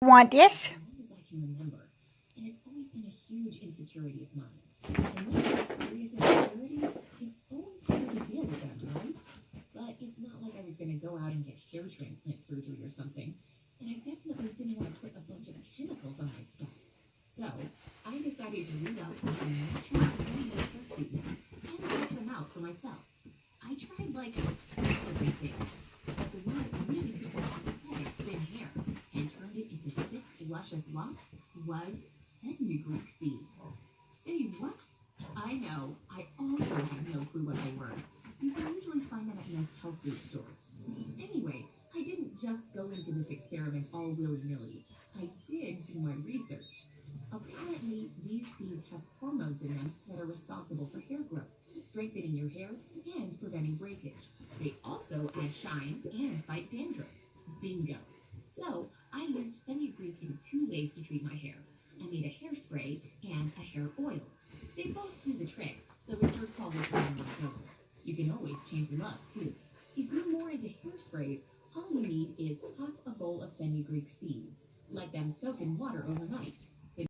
Want this? As long as I can remember, and it's always been a huge insecurity of mine. And when I have serious insecurities, it's always hard to deal with them, right? But it's not like I was going to go out and get hair transplant surgery or something, and I definitely didn't want to put a bunch of chemicals on my stuff. So, I decided to read up on some natural homemade hair treatments and test them out for myself. I tried like 6 different things, but the one that really took my pathetic thin hair and turned it into thick, luscious locks was fenugreek seeds. Say what? I know, I also had no clue what they were. You can usually find them at most health food stores. Anyway, I didn't just go into this experiment all willy-nilly. I did do my research. Apparently, these seeds have hormones in them that are responsible for hair growth, strengthening your hair, and preventing breakage. They also add shine and fight dandruff. Bingo. So, I used fenugreek in 2 ways to treat my hair. I made a hairspray and a hair oil. They both do the trick, so it's your call which one you want to go with. You can always change them up, too. If you're more into hairsprays, all you need is half a bowl of fenugreek seeds. Let them soak in water overnight.